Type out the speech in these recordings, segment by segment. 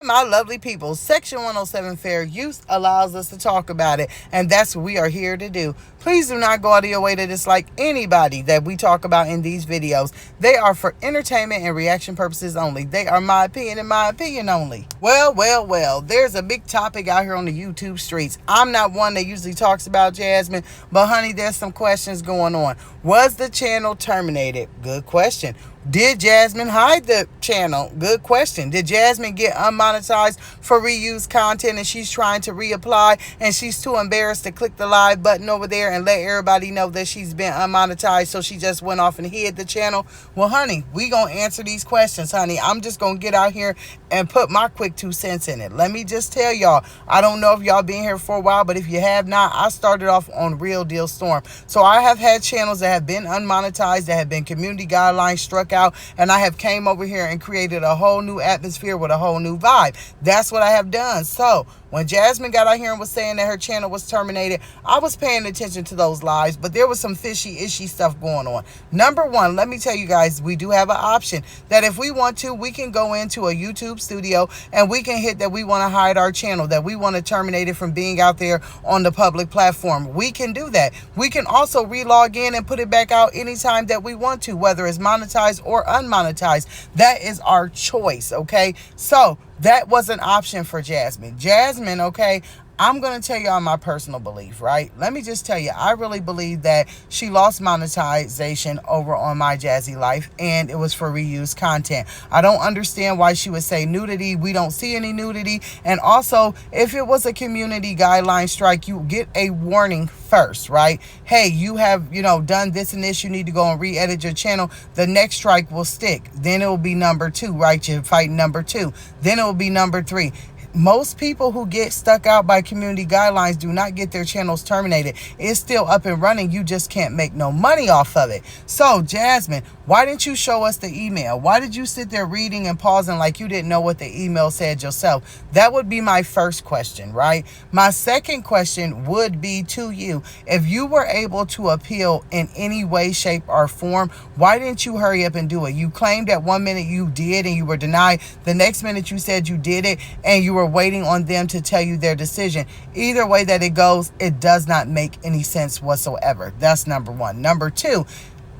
My lovely people, Section 107 Fair Use allows us to talk about it, and that's what we are here to do. Please do not go out of your way to dislike anybody that we talk about in these videos. They are for entertainment and reaction purposes only. They are my opinion and my opinion only. Well, there's a big topic out here on the YouTube streets. I'm not one that usually talks about Jasmine, but honey, there's some questions going on. Was the channel terminated? Good question. Did Jasmine hide the channel? Good question. Did Jasmine get unmonetized for reused content and she's trying to reapply and she's too embarrassed to click the live button over there and let everybody know that she's been unmonetized, so she just went off and hid the channel? Well, honey, we gonna answer these questions, honey. I'm just gonna get out here and put my quick 2 cents in it. Let me just tell y'all, I don't know if y'all been here for a while, but if you have not, I started off on Real Deal Storm. So I have had channels that have been unmonetized, that have been community guidelines struck out, and I have came over here and created a whole new atmosphere with a whole new vibe. That's what I have done. So when Jasmine got out here and was saying that her channel was terminated, I was paying attention to those lives, but there was some fishy stuff going on. Number one, let me tell you guys, we do have an option that if we want to, we can go into a YouTube studio and we can hit that we want to hide our channel, that we want to terminate it from being out there on the public platform. We can do that. We can also re-log in and put it back out anytime that we want to, whether it's monetized or unmonetized. That is our choice, okay? So that was an option for Jasmine. Jasmine, okay, I'm going to tell y'all my personal belief, right? Let me just tell you, I really believe that she lost monetization over on My Jazzy Life, and it was for reused content. I don't understand why she would say nudity. We don't see any nudity. And also, if it was a community guideline strike, you get a warning first, right? Hey, you have, done this and this. You need to go and re-edit your channel. The next strike will stick. Then it will be number 2, right? You're fighting number 2. Then it will be number 3. Most people who get stuck out by community guidelines do not get their channels terminated. It's still up and running. You just can't make no money off of it. So, Jasmine, why didn't you show us the email? Why did you sit there reading and pausing like you didn't know what the email said yourself? That would be my first question, right? My second question would be to you. If you were able to appeal in any way, shape, or form, why didn't you hurry up and do it? You claimed that 1 minute you did and you were denied. The next minute you said you did it and you were waiting on them to tell you their decision. Either way that it goes, it does not make any sense whatsoever. That's number one. Number two,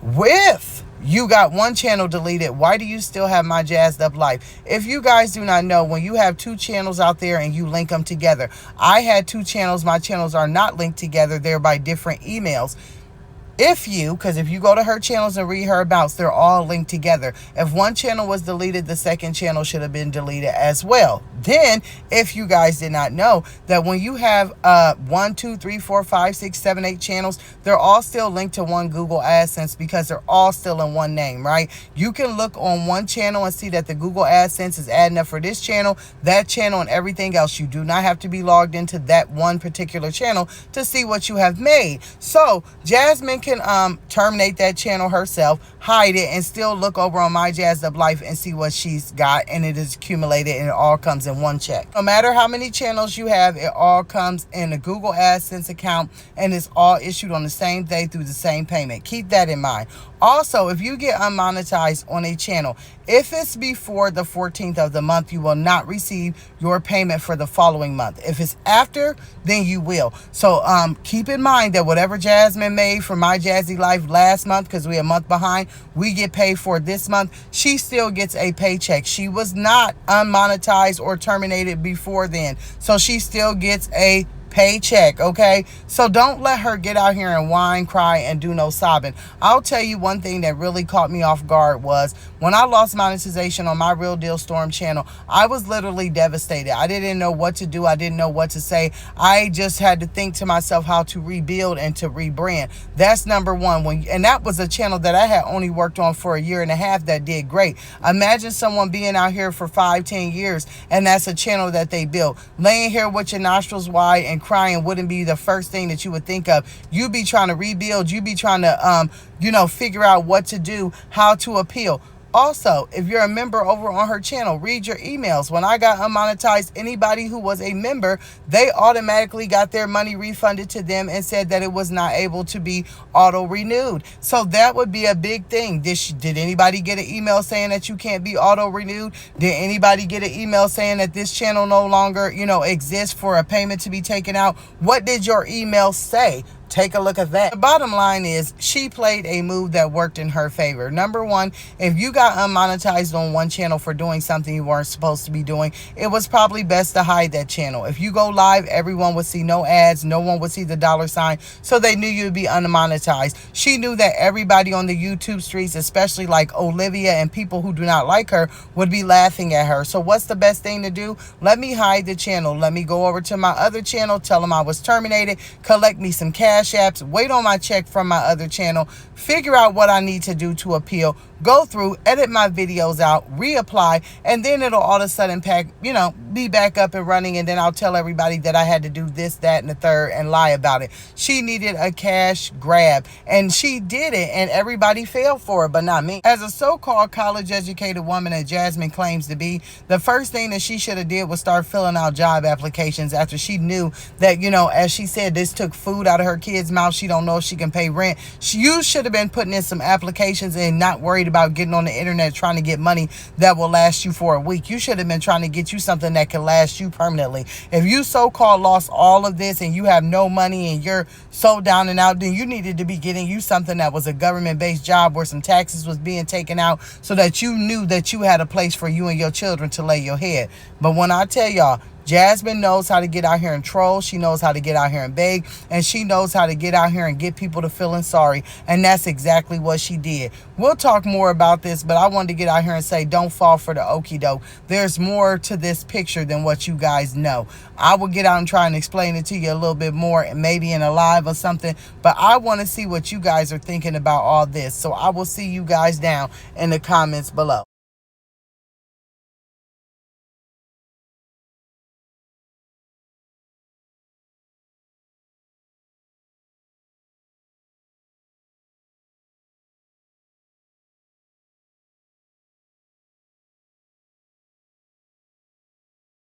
if you got one channel deleted, why do you still have My Jazzed Up Life? If you guys do not know, when you have 2 channels out there and you link them together, I had 2 channels. My channels are not linked together. They're by different emails. Because if you go to her channels and read her abouts, they're all linked together. If one channel was deleted, the second channel should have been deleted as well. Then, if you guys did not know, that when you have 1, 2, 3, 4, 5, 6, 7, 8 channels, they're all still linked to one Google AdSense because they're all still in one name, right? You can look on one channel and see that the Google AdSense is adding up for this channel, that channel, and everything else. You do not have to be logged into that one particular channel to see what you have made. So, Jasmine can terminate that channel herself, hide it, and still look over on My Jazzed Up Life and see what she's got, and it is accumulated and it all comes in one check. No matter how many channels you have, it all comes in a Google AdSense account and it's all issued on the same day through the same payment. Keep that in mind. Also, if you get unmonetized on a channel, if it's before the 14th of the month, you will not receive your payment for the following month. If it's after, then you will. So keep in mind that whatever Jasmine made for My Jazzy Life last month, because we're a month behind, we get paid for this month. She still gets a paycheck. She was not unmonetized or terminated before then. So she still gets a paycheck, okay? So don't let her get out here and whine, cry, and do no sobbing. I'll tell you one thing that really caught me off guard was when I lost monetization on my Real Deal Storm channel, I was literally devastated. I didn't know what to do. I didn't know what to say. I just had to think to myself how to rebuild and to rebrand. That's number one. And that was a channel that I had only worked on for 1.5 years that did great. Imagine someone being out here for 5-10 years and that's a channel that they built. Laying here with your nostrils wide and crying wouldn't be the first thing that you would think of. You'd be trying to rebuild. You'd be trying to, figure out what to do, how to appeal. Also, if you're a member over on her channel, read your emails. When I got unmonetized, anybody who was a member, they automatically got their money refunded to them and said that it was not able to be auto-renewed. So that would be a big thing. Did anybody get an email saying that you can't be auto-renewed? Did anybody get an email saying that this channel no longer, exists for a payment to be taken out? What did your email say? Take a look at that. The bottom line is she played a move that worked in her favor. Number one, if you got unmonetized on one channel for doing something you weren't supposed to be doing, it was probably best to hide that channel. If you go live, everyone would see no ads, no one would see the $sign, so they knew you'd be unmonetized. She knew that everybody on the YouTube streets, especially like Olivia and people who do not like her, would be laughing at her. So what's the best thing to do? Let me hide the channel. Let me go over to my other channel, tell them I was terminated, collect me some cash apps, wait on my check from my other channel, figure out what I need to do to appeal, go through, edit my videos out, reapply, and then it'll all of a sudden be back up and running, and then I'll tell everybody that I had to do this, that, and the third and lie about it. She needed a cash grab, and she did it, and everybody fell for it, but not me. As a so-called college-educated woman that Jasmine claims to be, the first thing that she should have did was start filling out job applications after she knew that, as she said, this took food out of her kids' mouth. She don't know if she can pay rent. You should have been putting in some applications and not worried about getting on the internet trying to get money that will last you for a week. You should have been trying to get you something that can last you permanently. If you so-called lost all of this and you have no money and you're so down and out, then you needed to be getting you something that was a government-based job where some taxes was being taken out so that you knew that you had a place for you and your children to lay your head. But when I tell y'all, Jasmine knows how to get out here and troll. She knows how to get out here and beg. And she knows how to get out here and get people to feeling sorry. And that's exactly what she did. We'll talk more about this, but I wanted to get out here and say, don't fall for the okie doke. There's more to this picture than what you guys know. I will get out and try and explain it to you a little bit more, maybe in a live or something. But I want to see what you guys are thinking about all this. So I will see you guys down in the comments below.